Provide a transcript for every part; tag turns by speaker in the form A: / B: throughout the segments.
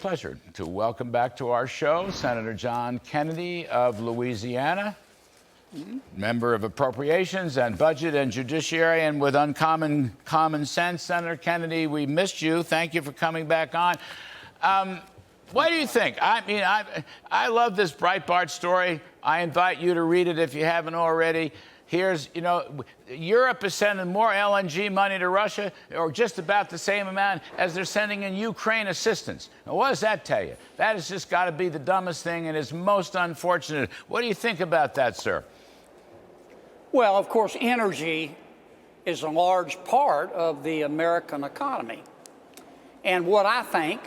A: Pleasure to welcome back to our show Senator John Kennedy of Louisiana, member of Appropriations and Budget and Judiciary, and with uncommon common sense. Senator Kennedy, we missed you. Thank you for coming back on. What do you think? I mean, I love this Breitbart story. I invite you to read it if you haven't already. Here's, Europe is sending more LNG money to Russia, or just about the same amount as they're sending in Ukraine assistance. Now, what does that tell you? That has just got to be the dumbest thing and is most unfortunate. What do you think about that, sir?
B: Well, of course, energy is a large part of the American economy. And what I think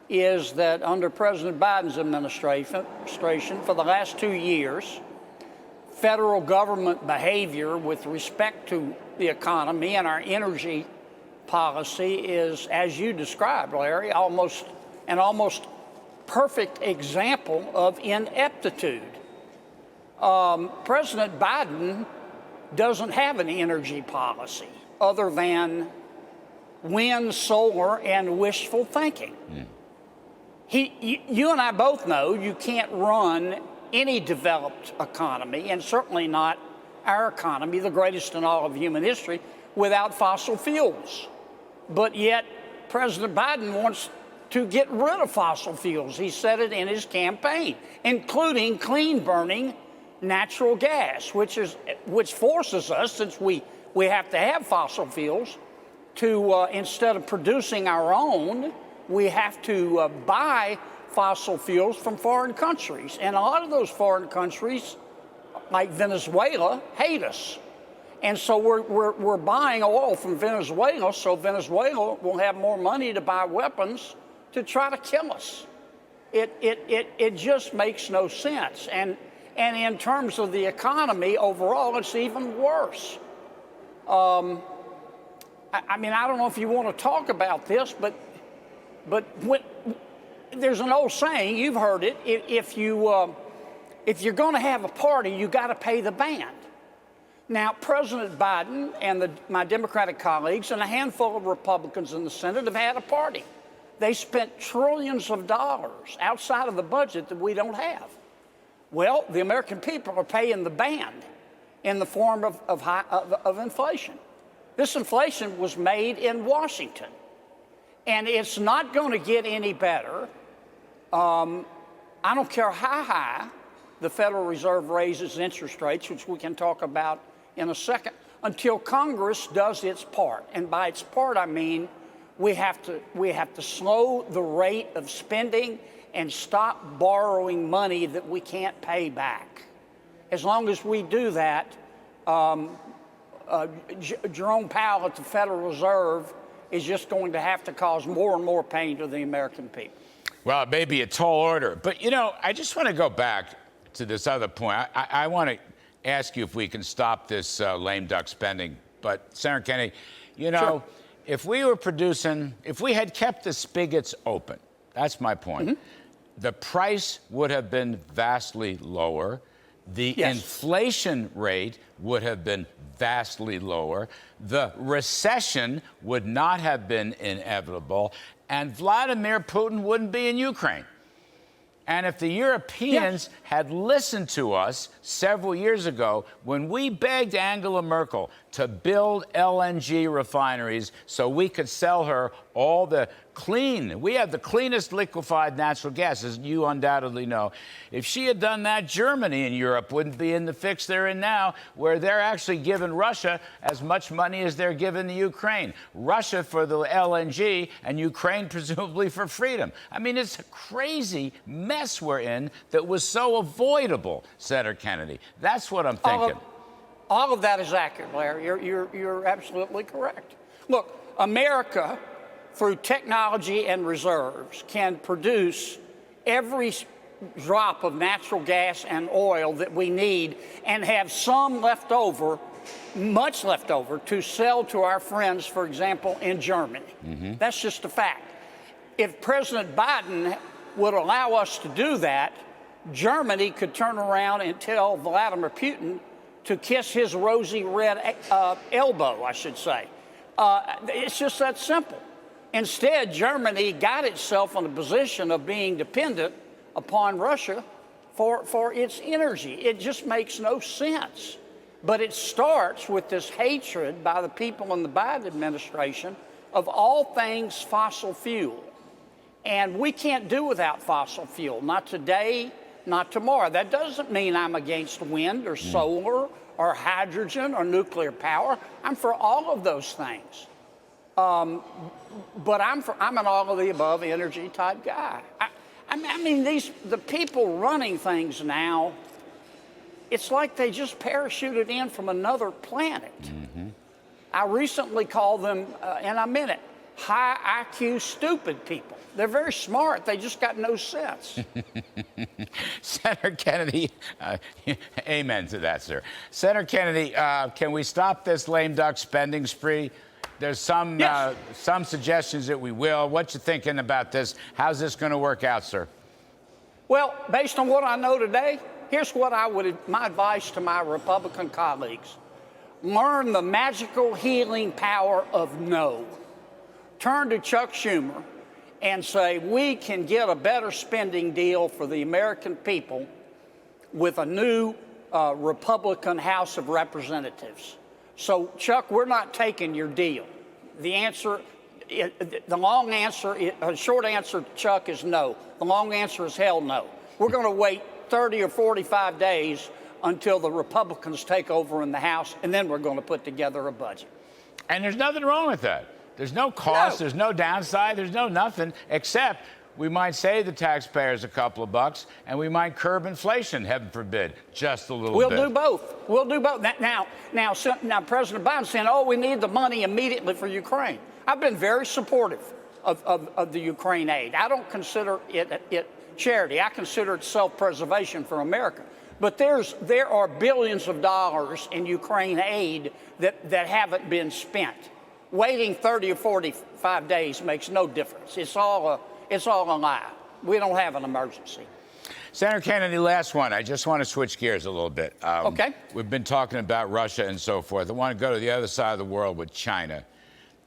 B: is that under President Biden's administration, for the last 2 years, federal government behavior with respect to the economy and our energy policy is, as you described, Larry, almost perfect example of ineptitude. President Biden doesn't have an energy policy other than wind, solar, and wishful thinking. You and I both know you can't run any developed economy, and certainly not our economy, the greatest in all of human history, without fossil fuels. But yet, President Biden wants to get rid of fossil fuels. He said it in his campaign, including clean-burning natural gas, which forces us, since we have to have fossil fuels, to instead of producing our own, we have to buy fossil fuels from foreign countries. And a lot of those foreign countries, like Venezuela, hate us. And so we're buying oil from Venezuela, so Venezuela will have more money to buy weapons to try to kill us. It just makes no sense. And in terms of the economy overall, it's even worse. I mean, I don't know if you want to talk about this, but there's an old saying, you've heard it, if you're going to have a party, you got to pay the band. Now, President Biden and my Democratic colleagues and a handful of Republicans in the Senate have had a party. They spent trillions of dollars outside of the budget that we don't have. Well, the American people are paying the band in the form of inflation. This inflation was made in Washington, and it's not going to get any better. I don't care how high the Federal Reserve raises interest rates, which we can talk about in a second, until Congress does its part. And by its part, I mean we have to slow the rate of spending and stop borrowing money that we can't pay back. As long as we do that, Jerome Powell at the Federal Reserve is just going to have to cause more and more pain to the American people.
A: Well, it may be a tall order, but, I just want to go back to this other point. I want to ask you if we can stop this lame duck spending. But, Senator Kennedy,
B: Sure.
A: if we had kept the spigots open, that's my point, the price would have been vastly lower. The inflation rate would have been vastly lower. The recession would not have been inevitable. And Vladimir Putin wouldn't be in Ukraine. And if the Europeans had listened to us several years ago when we begged Angela Merkel to build LNG refineries so we could sell her all the we have the cleanest liquefied natural gas, as you undoubtedly know. If she had done that, Germany and Europe wouldn't be in the fix they're in now, where they're actually giving Russia as much money as they're giving the Ukraine. Russia for the LNG and Ukraine presumably for freedom. I mean, it's a crazy mess we're in that was so avoidable, Senator Kennedy. That's what I'm thinking.
B: All of that is accurate, Larry. You're absolutely correct. Look, America, through technology and reserves, can produce every drop of natural gas and oil that we need and have some left over, much left over, to sell to our friends, for example, in Germany. That's just a fact. If President Biden would allow us to do that, Germany could turn around and tell Vladimir Putin to kiss his rosy red elbow, I should say. It's just that simple. Instead, Germany got itself in a position of being dependent upon Russia for its energy. It just makes no sense. But it starts with this hatred by the people in the Biden administration of all things fossil fuel. And we can't do without fossil fuel, not today, not tomorrow. That doesn't mean I'm against wind or solar or hydrogen or nuclear power. I'm for all of those things. But I'm an all of the above energy type guy. I mean, the people running things now, it's like they just parachuted in from another planet. I recently called them, and I meant it, high IQ stupid people. They're very smart. They just got no sense.
A: Senator Kennedy, amen to that, sir. Senator Kennedy, can we stop this lame duck spending spree? There's some suggestions that we will. What you thinking about this? How's this going to work out, sir?
B: Well, based on what I know today, here's what my advice to my Republican colleagues. Learn the magical healing power of no. Turn to Chuck Schumer and say, we can get a better spending deal for the American people with a new Republican House of Representatives. So, Chuck, we're not taking your deal. The short answer, Chuck, is no. The long answer is hell no. We're going to wait 30 or 45 days until the Republicans take over in the House, and then we're going to put together a budget.
A: And there's nothing wrong with that. There's no cost, there's no downside, there's no nothing, except we might save the taxpayers a couple of bucks, and we might curb inflation, heaven forbid, just a little bit.
B: We'll do both. We'll do both. Now, President Biden's saying, oh, we need the money immediately for Ukraine. I've been very supportive of the Ukraine aid. I don't consider it charity. I consider it self-preservation for America. But there are billions of dollars in Ukraine aid that haven't been spent. Waiting 30 or 45 days makes no difference. It's all a lie. We don't have an emergency.
A: Senator Kennedy, last one. I just want to switch gears a little bit.
B: Okay.
A: We've been talking about Russia and so forth. I want to go to the other side of the world with China.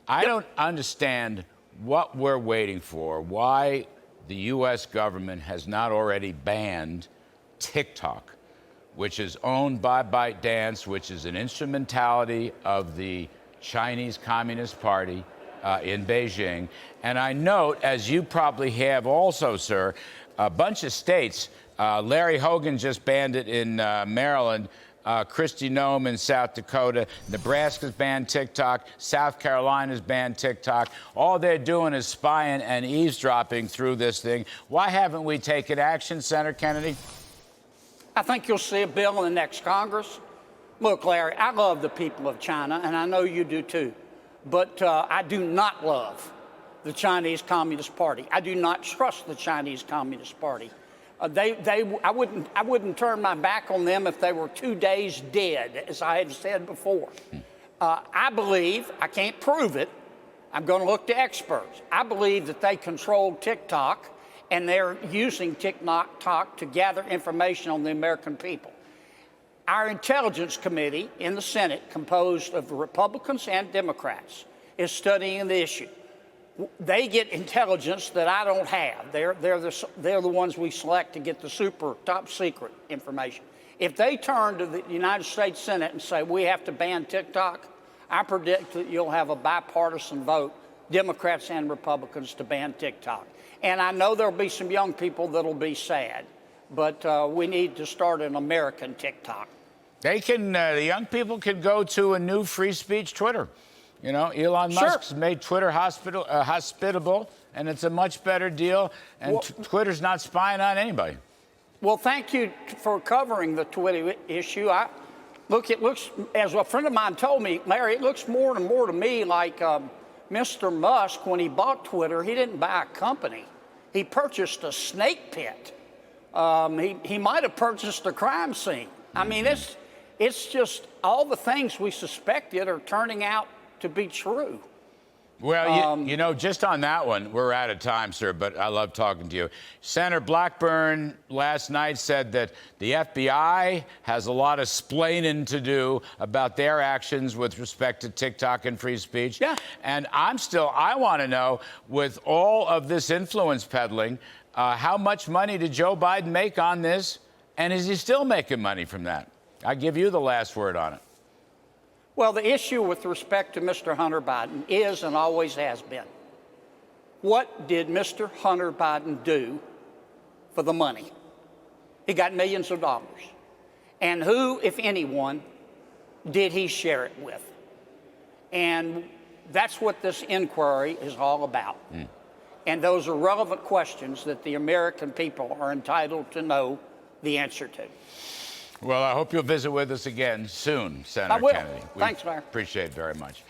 A: I don't understand what we're waiting for, why the U.S. government has not already banned TikTok, which is owned by ByteDance, which is an instrumentality of the Chinese Communist Party in Beijing. And I note, as you probably have also, sir, a bunch of states, Larry Hogan just banned it in Maryland, Kristi Noem in South Dakota, Nebraska's banned TikTok, South Carolina's banned TikTok. All they're doing is spying and eavesdropping through this thing. Why haven't we taken action, Senator Kennedy?
B: I think you'll see a bill in the next Congress. Look, Larry, I love the people of China, and I know you do too. But I do not love the Chinese Communist Party. I do not trust the Chinese Communist Party. I wouldn't turn my back on them if they were 2 days dead, as I had said before. I believe, I can't prove it, I'm going to look to experts. I believe that they control TikTok, and they're using TikTok to gather information on the American people. Our Intelligence Committee in the Senate, composed of Republicans and Democrats, is studying the issue. They get intelligence that I don't have. They're the ones we select to get the super top secret information. If they turn to the United States Senate and say we have to ban TikTok, I predict that you'll have a bipartisan vote, Democrats and Republicans, to ban TikTok. And I know there'll be some young people that'll be sad, but we need to start an American TikTok.
A: They can, the young people can go to a new free speech Twitter. You know, Elon Musk's made Twitter hospitable, and it's a much better deal. And Twitter's not spying on anybody.
B: Well, thank you for covering the Twitter issue. It looks, as a friend of mine told me, Larry, it looks more and more to me like Mr. Musk, when he bought Twitter, he didn't buy a company. He purchased a snake pit. He might have purchased a crime scene. I mean, it's just all the things we suspected are turning out to be true.
A: Well, you know, just on that one, we're out of time, sir, but I love talking to you. Senator Blackburn last night said that the FBI has a lot of splaining to do about their actions with respect to TikTok and free speech.
B: Yeah.
A: And I want to know, with all of this influence peddling, how much money did Joe Biden make on this? And is he still making money from that? I give you the last word on it.
B: Well, the issue with respect to Mr. Hunter Biden is and always has been, what did Mr. Hunter Biden do for the money? He got millions of dollars. And who, if anyone, did he share it with? And that's what this inquiry is all about. And those are relevant questions that the American people are entitled to know the answer to.
A: Well, I hope you'll visit with us again soon, Senator
B: I will.
A: Kennedy.
B: Thanks, Mayor.
A: Appreciate it very much.